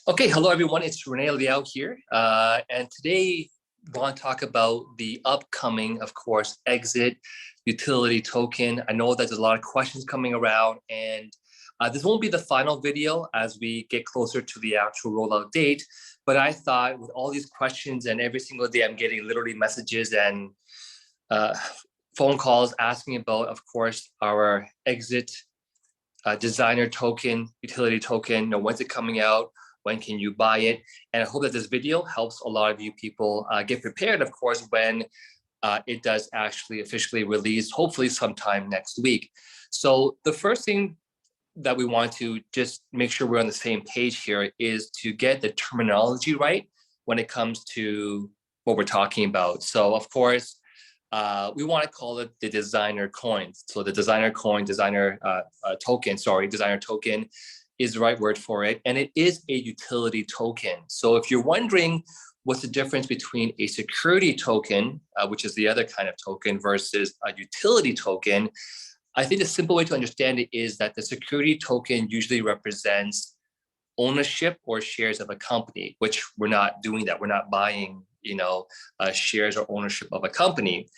Okay, hello everyone, it's Rene Liao here. And today I want to talk about the upcoming, of course, exit utility token. I know there's a lot of questions coming around, and this won't be the final video as we get closer to the actual rollout date. But I thought with all these questions and every single day I'm getting literally messages and uh, phone calls asking about, of course, our exit designer token, utility token, when's it coming out? When can you buy it? And I hope that this video helps a lot of you people get prepared, of course, when it does actually officially release, hopefully sometime next week. So the first thing that we want to just make sure we're on the same page here is to get the terminology right when it comes to what we're talking about. So of course, we want to call it the designer coin. So the designer coin, designer token is the right word for it. And it is a utility token. So if you're wondering what's the difference between a security token, which is the other kind of token, versus a utility token, I think the simple way to understand it is that the security token usually represents ownership or shares of a company, which we're not doing that. We're not buying, shares or ownership of a company.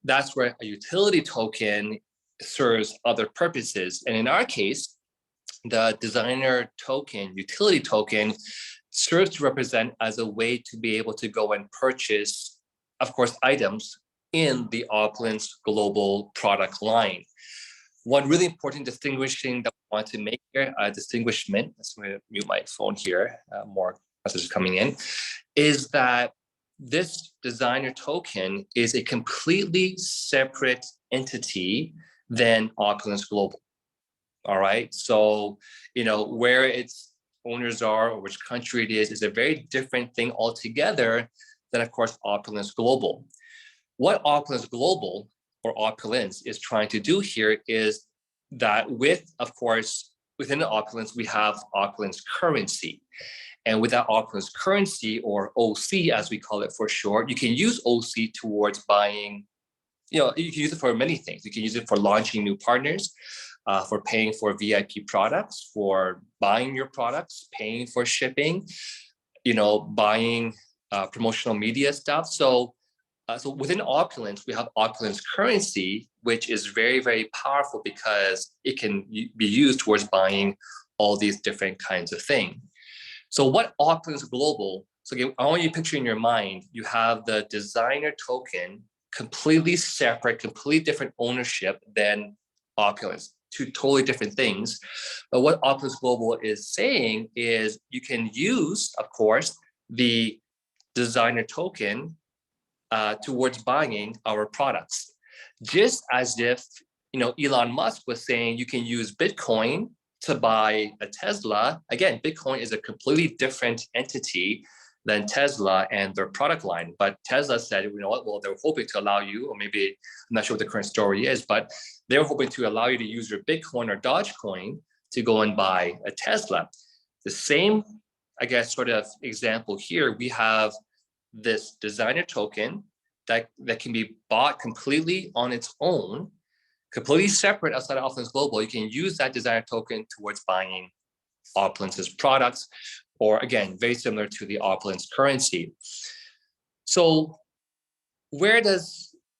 That's where a utility token serves other purposes. And in our case, the designer token, utility token, serves to represent as a way to be able to go and purchase, of course, items in the Opulence Global product line. One really important distinguishing that we want to make here, distinguishment, let's mute my phone here, more messages coming in, is that this designer token is a completely separate entity than Opulence Global. All right, so where its owners are or which country it is a very different thing altogether than, of course, Opulence Global. What Opulence Global or Opulence is trying to do here is that of course, within the Opulence, we have Opulence currency. And with that Opulence currency, or OC as we call it for short, you can use OC towards buying, you can use it for many things. You can use it for launching new partners, for paying for VIP products, for buying your products, paying for shipping, buying promotional media stuff. So within Opulence, we have Opulence currency, which is very, very powerful because it can be used towards buying all these different kinds of things. So what Opulence Global, so again, I want you to picture in your mind, you have the designer token, completely separate, completely different ownership than Opulence, two totally different things. But what Opulence Global is saying is you can use, of course, the designer token towards buying our products. Just as if, Elon Musk was saying you can use Bitcoin to buy a Tesla. Again, Bitcoin is a completely different entity than Tesla and their product line. But Tesla said, you know what, well, they're hoping to allow you, or maybe I'm not sure what the current story is, but they're hoping to allow you to use your Bitcoin or Dogecoin to go and buy a Tesla. The same, I guess, sort of example here, we have this designer token that can be bought completely on its own, completely separate outside of Opulence Global. You can use that designer token towards buying Opulence's products, or again, very similar to the Opulence currency. So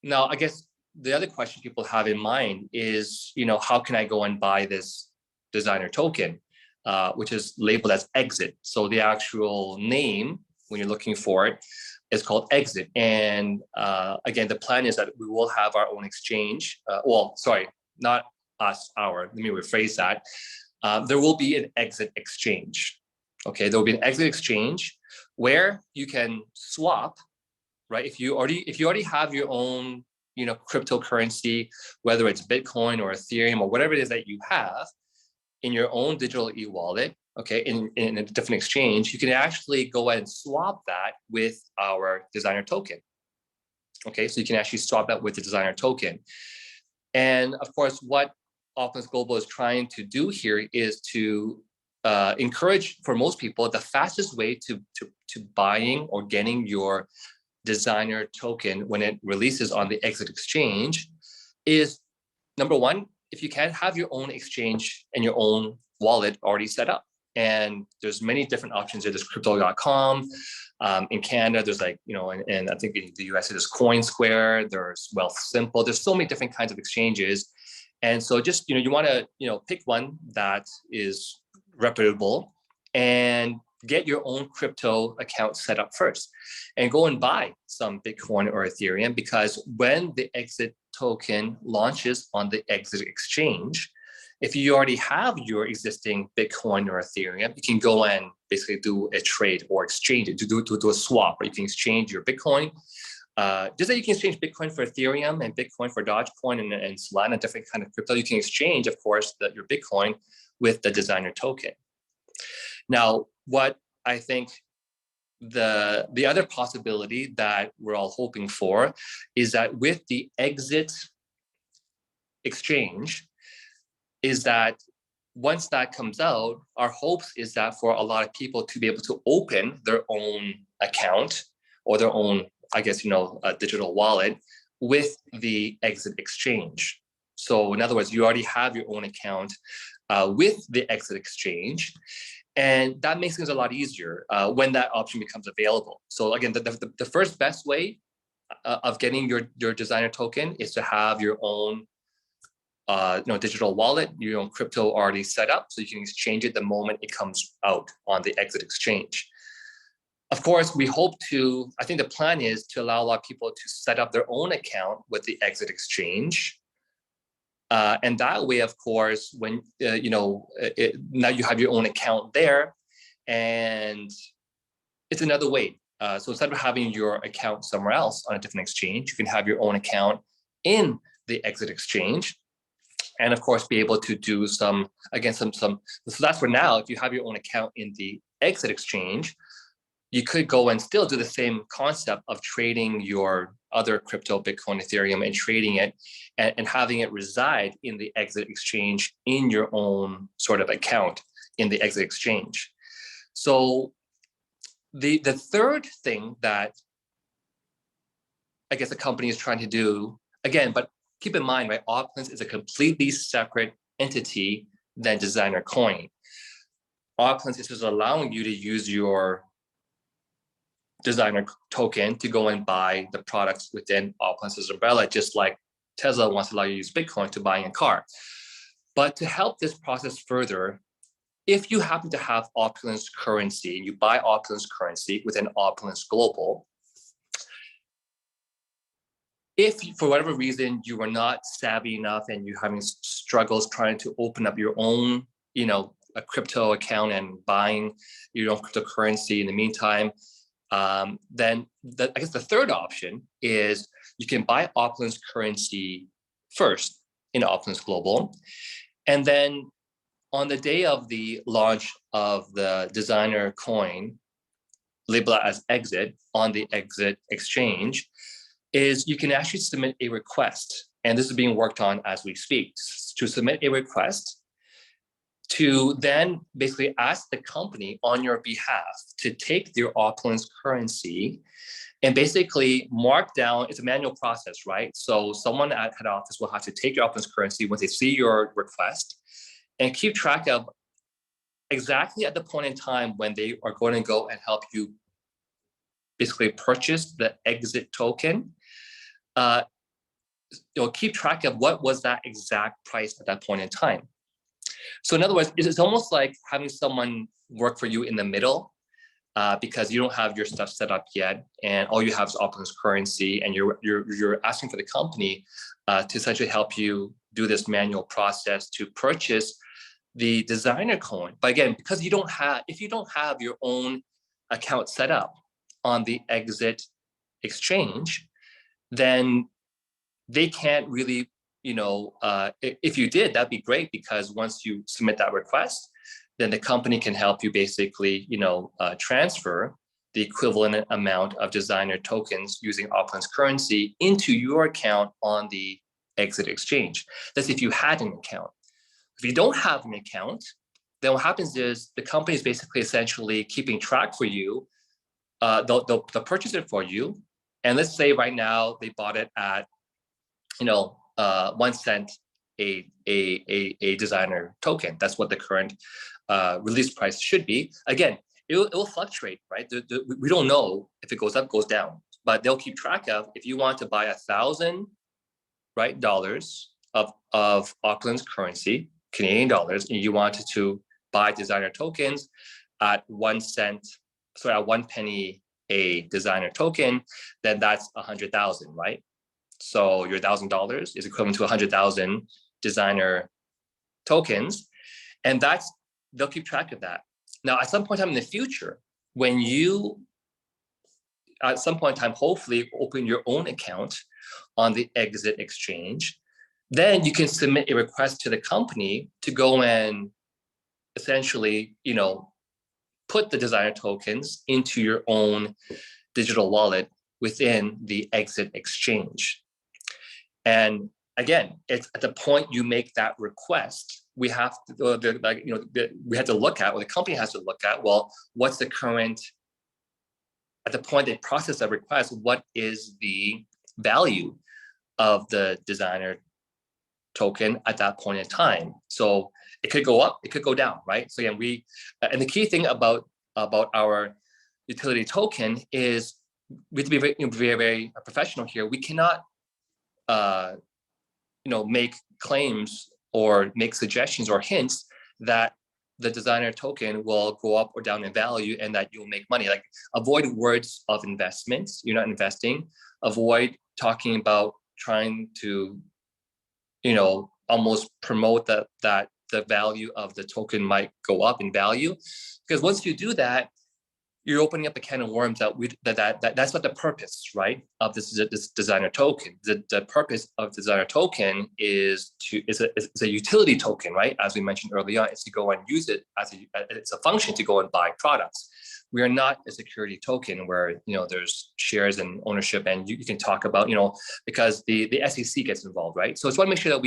now, I guess the other question people have in mind is, how can I go and buy this designer token, which is labeled as Exit. So the actual name, when you're looking for it, is called Exit. And again, the plan is that we will have our own exchange. Not us, let me rephrase that. There will be an Exit exchange. Okay, there will be an Exit exchange where you can swap, right? If you already have your own, cryptocurrency, whether it's Bitcoin or Ethereum or whatever it is that you have in your own digital e-wallet, okay, in a different exchange, you can actually go ahead and swap that with our designer token. Okay, so you can actually swap that with the designer token. And of course, what Opulence Global is trying to do here is to encourage, for most people, the fastest way to buying or getting your designer token when it releases on the Exit exchange is, number one, if you can, have your own exchange and your own wallet already set up. and there's many different options. There's crypto.com. In Canada, there's like, and I think in the US, there's CoinSquare, there's Wealthsimple. There's so many different kinds of exchanges. And so just, you want to, pick one that is reputable and get your own crypto account set up first and go and buy some Bitcoin or Ethereum, because when the exit token launches on the exit exchange, if you already have your existing Bitcoin or Ethereum, you can go and basically do a trade or exchange it, to do a swap, or you can exchange your Bitcoin. Just like you can exchange Bitcoin for Ethereum and Bitcoin for Dogecoin and Solana, different kind of crypto, you can exchange, of course, your Bitcoin with the designer token. Now, what I think the other possibility that we're all hoping for is that with the exit exchange, is that once that comes out, our hopes is that for a lot of people to be able to open their own account or their own, I guess, a digital wallet with the exit exchange. So in other words, you already have your own account with the exit exchange. And that makes things a lot easier when that option becomes available. So again, the first best way of getting your designer token is to have your own digital wallet, your own crypto already set up, so you can exchange it the moment it comes out on the exit exchange. Of course, we hope to, I think the plan is to allow a lot of people to set up their own account with the exit exchange. And that way, of course, when, now you have your own account there, and it's another way. So instead of having your account somewhere else on a different exchange, you can have your own account in the exit exchange. And of course, be able to do so that's for now. If you have your own account in the exit exchange, you could go and still do the same concept of trading your other crypto, Bitcoin, Ethereum, and trading it and having it reside in the exit exchange in your own sort of account in the exit exchange. So the third thing that I guess the company is trying to do, again, but keep in mind, right, Opulence is a completely separate entity than Designer Coin. Opulence is just allowing you to use your designer token to go and buy the products within Opulence's umbrella, just like Tesla wants to allow you to use Bitcoin to buy a car. But to help this process further, if you happen to have Opulence currency, you buy Opulence currency within Opulence Global, if for whatever reason you are not savvy enough and you're having struggles trying to open up your own, a crypto account and buying your own cryptocurrency in the meantime, then I guess the third option is you can buy Opulence currency first in Opulence Global, and then on the day of the launch of the designer coin, labeled as exit on the exit exchange, is you can actually submit a request, and this is being worked on as we speak, to submit a request to then basically ask the company on your behalf to take your Opulence currency and basically mark down, it's a manual process, right? So someone at head office will have to take your Opulence currency once they see your request and keep track of exactly at the point in time when they are going to go and help you basically purchase the exit token. Keep track of what was that exact price at that point in time. So in other words, it's almost like having someone work for you in the middle, because you don't have your stuff set up yet, and all you have is Opulence currency, and you're asking for the company to essentially help you do this manual process to purchase the designer coin. But again, because if you don't have your own account set up on the exit exchange, then they can't really, if you did, that'd be great, because once you submit that request, then the company can help you basically, transfer the equivalent amount of designer tokens using Opulence currency into your account on the exit exchange. That's if you had an account. If you don't have an account, then what happens is the company is basically essentially keeping track for you. They'll purchase it for you. And let's say right now they bought it at, 1 cent a designer token. That's what the current release price should be. Again, it will fluctuate, right? We don't know if it goes up, goes down, but they'll keep track of if you want to buy 1,000, right, dollars of Auckland's currency, Canadian dollars, and you wanted to buy designer tokens at 1 cent, sorry, at 1 penny a designer token, then that's 100,000, right? So your $1,000 is equivalent to 100,000 designer tokens, and they'll keep track of that. Now, at some point in time in the future, when you, at some point in time, hopefully open your own account on the Exit Exchange, then you can submit a request to the company to go and essentially, put the designer tokens into your own digital wallet within the Exit Exchange. And again, it's at the point you make that request, we have to, we have to look at, or the company has to look at, well, what's the current, at the point they process that request, what is the value of the designer token at that point in time? So it could go up, it could go down, right? So again, and the key thing about our utility token is we have to be very, very professional here. We cannot, make claims or make suggestions or hints that the designer token will go up or down in value and that you'll make money. Like, avoid words of investments. You're not investing. Avoid talking about trying to, almost promote that the value of the token might go up in value, because once you do that, you're opening up a can of worms that's not the purpose, right, of this designer token. The purpose of designer token is a utility token, right? As we mentioned earlier, it's to go and use it it's a function to go and buy products. We are not a security token where there's shares and ownership, and you can talk about because the SEC gets involved, right? So I just want to make sure that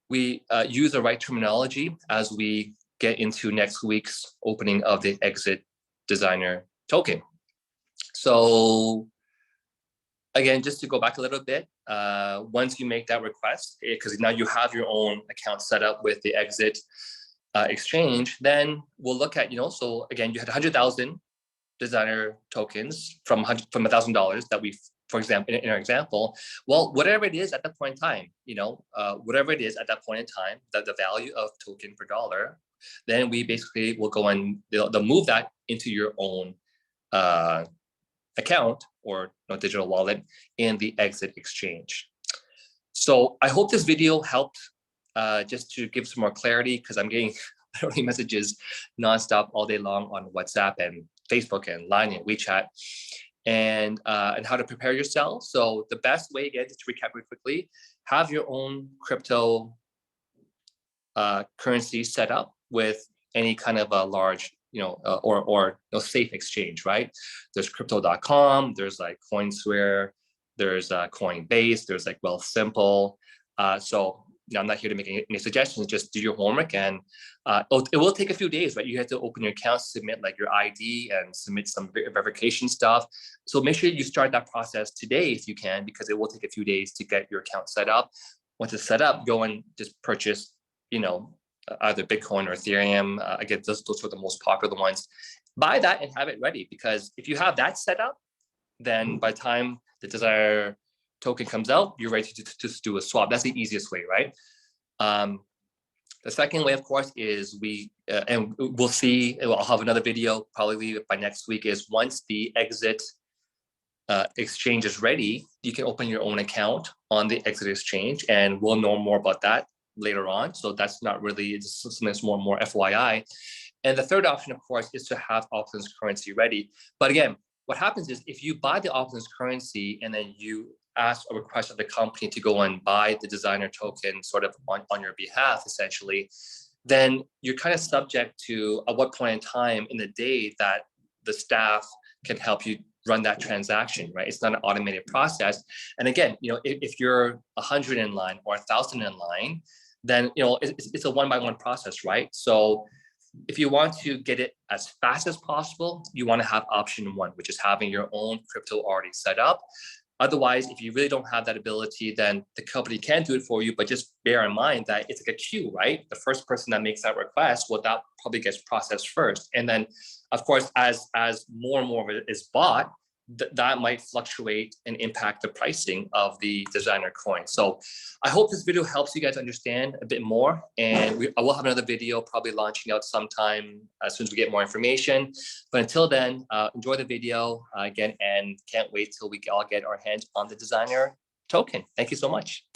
we use the right terminology as we get into next week's opening of the Exit designer token. So again, just to go back a little bit, once you make that request, because now you have your own account set up with the Exit Exchange, then we'll look at, so again, you had 100,000 designer tokens from $1,000 that we, for example, in our example, well, whatever it is at that point in time, whatever it is at that point in time, that the value of token per dollar, then we basically will go and they'll move that into your own account or digital wallet in the Exit Exchange. So I hope this video helped just to give some more clarity, because I'm getting literally messages nonstop all day long on WhatsApp and Facebook and Line and WeChat, and how to prepare yourself. So the best way, again, just to recap really quickly, have your own crypto currency set up with any kind of a large, or safe exchange, right? There's crypto.com, there's like Coinsquare, there's Coinbase, there's like Wealthsimple. So I'm not here to make any suggestions, just do your homework, and it will take a few days, right? You have to open your account, submit like your ID and submit some verification stuff. So make sure you start that process today if you can, because it will take a few days to get your account set up. Once it's set up, go and just purchase, either Bitcoin or Ethereum. Again, those are the most popular ones. Buy that and have it ready, because if you have that set up, then by the time the designer token comes out, you're ready to just do a swap. That's the easiest way, right? The second way, of course, is and we'll see, I'll have another video probably by next week, is once the Exit Exchange is ready, you can open your own account on the Exit Exchange, and we'll know more about that later on. So that's not really, it's something that's more FYI. And the third option, of course, is to have Auckland's currency ready. But again, what happens is if you buy the Auckland's currency and then you ask a request of the company to go and buy the designer token sort of on your behalf, essentially, then you're kind of subject to at what point in time in the day that the staff can help you run that transaction, right? It's not an automated process. And again, if you're 100 in line or 1,000 in line, then it's a one-by-one process, right? So if you want to get it as fast as possible, you want to have option one, which is having your own crypto already set up. Otherwise, if you really don't have that ability, then the company can do it for you, but just bear in mind that it's like a queue, right? The first person that makes that request, well, that probably gets processed first. And then, of course, as more and more of it is bought, that might fluctuate and impact the pricing of the designer coin. So I hope this video helps you guys understand a bit more. And I will have another video probably launching out sometime as soon as we get more information. But until then, enjoy the video again, and can't wait till we all get our hands on the designer token. Thank you so much.